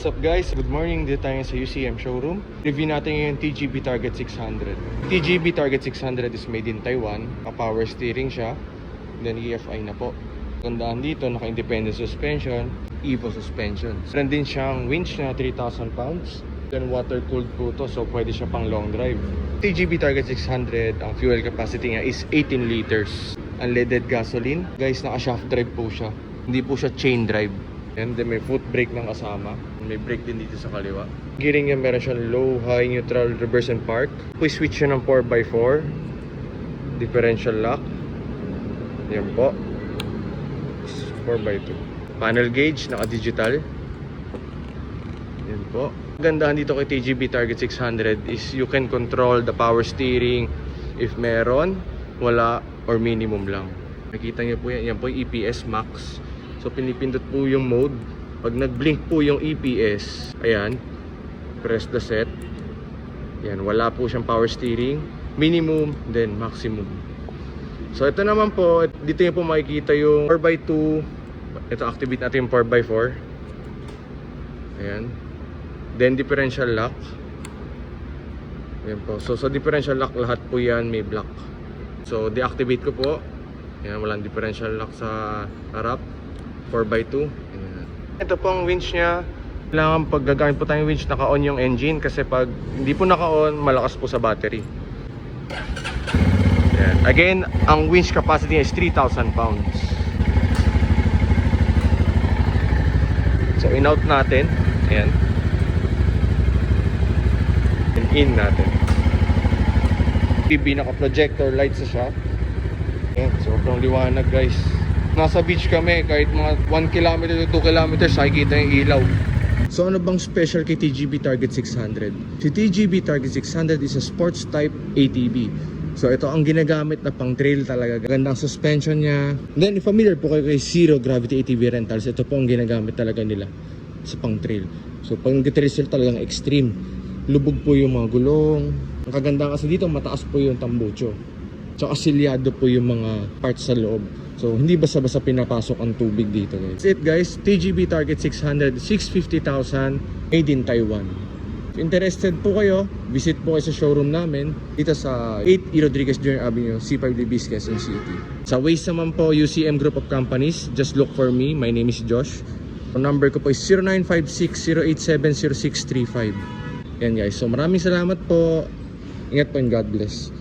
What's up guys? Good morning. Dito tayo sa UCM showroom. Review natin yung TGB Target 600. TGB Target 600 is made in Taiwan. Power steering siya. Then EFI na po. Gandaan dito, naka-independent suspension, EVO suspension. Meron din siyang winch na 3,000 pounds. Then water cooled po to, so pwede siya pang long drive. TGB Target 600, ang fuel capacity niya is 18 liters. Unleaded gasoline. Guys, naka-shaft drive po siya. Hindi po siya chain drive. And then may foot brake ng kasama. May brake din dito sa kaliwa. Gearing niya meron siyang low, high, neutral, reverse and park. Pwede switch siya ng 4x4. Differential lock. Yan po. 4x2. Panel gauge, naka-digital. Yan po. Gandahan dito kay TGB Target 600 is you can control the power steering if meron, wala, or minimum lang. Nakita niyo po yan. Yan po yung EPS Max. So pinipindot po yung mode. Pag nag-blink po yung EPS, ayan, press the set. Ayan, wala po siyang power steering. Minimum, then maximum. So ito naman po, dito niyo po makikita yung 4x2. Ito, activate natin yung 4x4. Ayan. Then differential lock. Ayan po. So sa differential lock, lahat po yan may block. So deactivate ko po. Ayan, walang differential lock sa harap. 4x2. Ayan. Ito pong winch nya. Kailangan pag gagamit po tayong winch, naka-on yung engine. Kasi pag hindi po naka-on, malakas po sa battery. Ayan. Again, ang winch capacity is 3,000 pounds. So in-out natin. Ayan. And in natin. TV naka-projector lights na siya. Ayan. Sobrang liwanag guys. Nasa beach kami, kahit mga 1 km to 2 km, nakikita yung ilaw. So ano bang special kay TGB Target 600? Si TGB Target 600 is a sports type ATV. So ito ang ginagamit na pang trail talaga. Gandang suspension niya. Then familiar po kayo kay Zero Gravity ATV Rentals. Ito po ang ginagamit talaga nila sa pang trail. So pang trail talagang extreme. Lubog po yung mga gulong. Ang kaganda kasi dito, mataas po yung tambucho. So asilyado po yung mga parts sa loob. So hindi basta-basta pinapasok ang tubig dito guys. That's it guys, TGB Target 600, 650,000, made in Taiwan. If interested po kayo, visit po kayo sa showroom namin dito sa 8 E. Rodriguez Jr. Avenue, C5D, Quezon City. Sa Waze naman po, UCM Group of Companies, just look for me. My name is Josh. Ang number ko po is 0956-087-0635. Yan guys, so maraming salamat po. Ingat po and God bless.